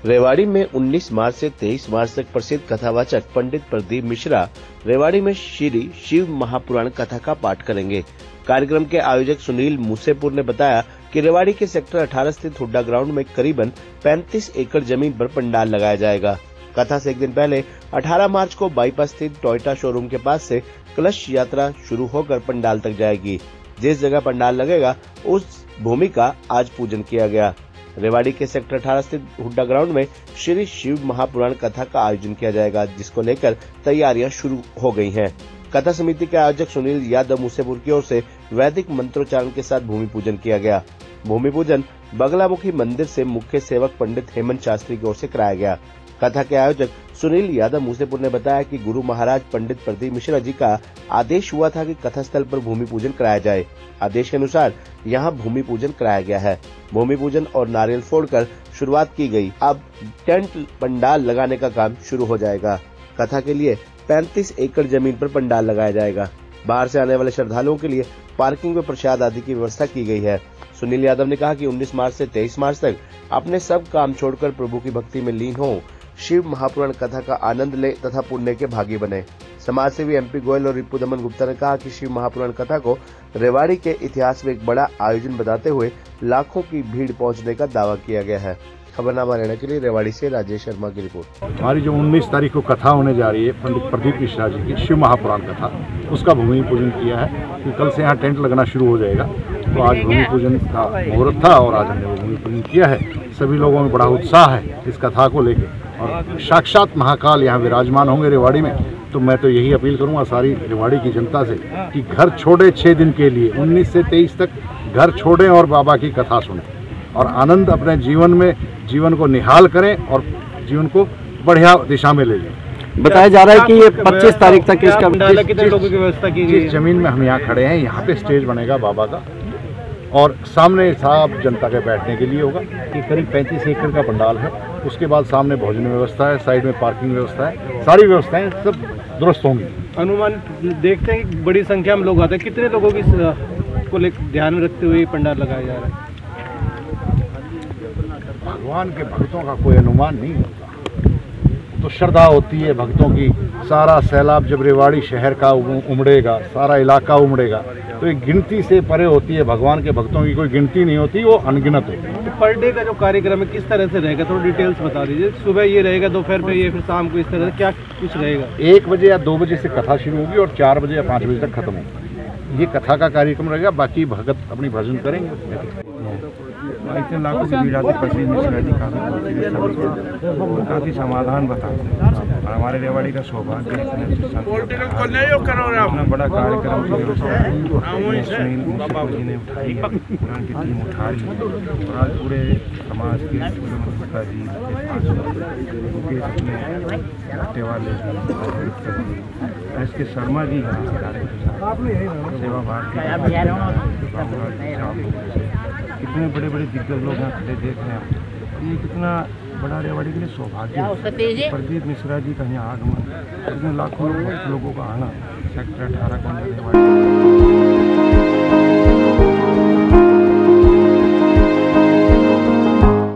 रेवाड़ी में 19 मार्च से 23 मार्च तक प्रसिद्ध कथावाचक पंडित प्रदीप मिश्रा रेवाड़ी में श्री शिव महापुराण कथा का पाठ करेंगे। कार्यक्रम के आयोजक सुनील मूसेपुर ने बताया कि रेवाड़ी के सेक्टर 18 स्थित हुड्डा ग्राउंड में करीबन 35 एकड़ जमीन पर पंडाल लगाया जाएगा। कथा से एक दिन पहले 18 मार्च को बाईपास स्थित टोयोटा शोरूम के पास से कलश यात्रा शुरू होकर पंडाल तक जाएगी। जिस जगह पंडाल लगेगा उस भूमि का आज पूजन किया गया। रेवाड़ी के सेक्टर 18 स्थित हुड्डा ग्राउंड में श्री शिव महापुराण कथा का आयोजन किया जाएगा, जिसको लेकर तैयारियां शुरू हो गई हैं। कथा समिति के आयोजक सुनील यादव मूसेपुर की ओर से वैदिक मंत्रोच्चारण के साथ भूमि पूजन किया गया। भूमि पूजन बगलामुखी मंदिर से मुख्य सेवक पंडित हेमंत शास्त्री की ओर से कराया गया। कथा के आयोजक सुनील यादव मूसेपुर ने बताया कि गुरु महाराज पंडित प्रदीप मिश्रा जी का आदेश हुआ था कि कथा स्थल पर भूमि पूजन कराया जाए। आदेश के अनुसार यहां भूमि पूजन कराया गया है। भूमि पूजन और नारियल फोड़कर शुरुआत की गई। अब टेंट पंडाल लगाने का काम शुरू हो जाएगा। कथा के लिए 35 एकड़ जमीन पर पंडाल लगाया जाएगा। बाहर से आने वाले श्रद्धालुओं के लिए पार्किंग व प्रसाद आदि की व्यवस्था की गई है। सुनील यादव ने कहा कि 19 मार्च से 23 मार्च तक अपने सब काम छोड़कर प्रभु की भक्ति में लीन हो, शिव महापुराण कथा का आनंद ले तथा पुण्य के भागी बने। समाज सेवी एमपी गोयल और रिपु दमन गुप्ता ने कहा कि शिव महापुराण कथा को रेवाड़ी के इतिहास में एक बड़ा आयोजन बताते हुए लाखों की भीड़ पहुंचने का दावा किया गया है। खबरनामा लेने के लिए रेवाड़ी से राजेश शर्मा की रिपोर्ट। हमारी जो 19 तारीख को कथा होने जा रही है पंडित प्रदीप मिश्रा जी की शिव महापुराण कथा, उसका भूमि पूजन किया है कि कल से यहाँ टेंट लगना शुरू हो जाएगा। तो आज भूमि पूजन का मुहूर्त था और आज हमने वो भूमि पूजन किया है। सभी लोगों में बड़ा उत्साह है इस कथा को लेकर और साक्षात महाकाल यहाँ विराजमान होंगे रेवाड़ी में। तो मैं तो यही अपील करूँगा सारी रेवाड़ी की जनता से कि घर छोड़े 6 दिन के लिए 19 से 23 तक घर छोड़ें और बाबा की कथा सुनें और आनंद अपने जीवन को निहाल करें और जीवन को बढ़िया दिशा में ले जाएं। बताया जा रहा है कि ये 25 तारीख तक इसका कितने लोगों की व्यवस्था की गई। जिस जमीन में हम यहाँ खड़े हैं यहाँ पे स्टेज बनेगा बाबा का और सामने सब जनता के बैठने के लिए होगा। ये करीब 35 एकड़ का पंडाल है। उसके बाद सामने भोजन व्यवस्था है, साइड में पार्किंग व्यवस्था है, सारी व्यवस्थाएं सब दुरुस्त होंगी। अनुमान देखते हैं कि बड़ी संख्या में लोग आते हैं, कितने लोगों की को ध्यान में रखते हुए पंडाल लगाया जा रहा है। भगवान के भक्तों का कोई अनुमान नहीं होता, तो श्रद्धा होती है भक्तों की। सारा सैलाब जब रेवाड़ी शहर का उमड़ेगा, सारा इलाका उमड़ेगा, तो एक गिनती से परे होती है। भगवान के भक्तों की कोई गिनती नहीं होती, वो अनगिनत होती है। तो पर डे का जो कार्यक्रम है किस तरह से रहेगा, थोड़ा डिटेल्स बता दीजिए। सुबह ये रहेगा, दोपहर पे ये, फिर शाम को इस तरह से क्या कुछ रहेगा। 1 बजे या 2 बजे से कथा शुरू होगी और 4 बजे या 5 बजे तक खत्म होगी। ये कथा का कार्यक्रम रहेगा। बाकी भगत अपनी भजन करेंगे। इतने लाखों की भीड़ आती प्रदीप मिश्रा जी काफ़ी समाधान बताते हैं और हमारे रेवाड़ी का सौभाग्य इतना बड़ा कार्यक्रम सुनील मूसेपुर जी ने उठाई है, उनकी टीम उठा रही है और आज पूरे समाज के गुप्ता जी मुकेश अपने वाले एस के शर्मा जी सेवा भारती, कितने बड़े बड़े दिग्गज लोग यहाँ खड़े देख रहे हैं। ये कितना बड़ा रेवाड़ी के लिए सौभाग्य है। प्रदीप मिश्रा जी का यहाँ आगमन, इतने लाखों लोगों का आना सेक्टर 18 के अंदर रेवाड़ी।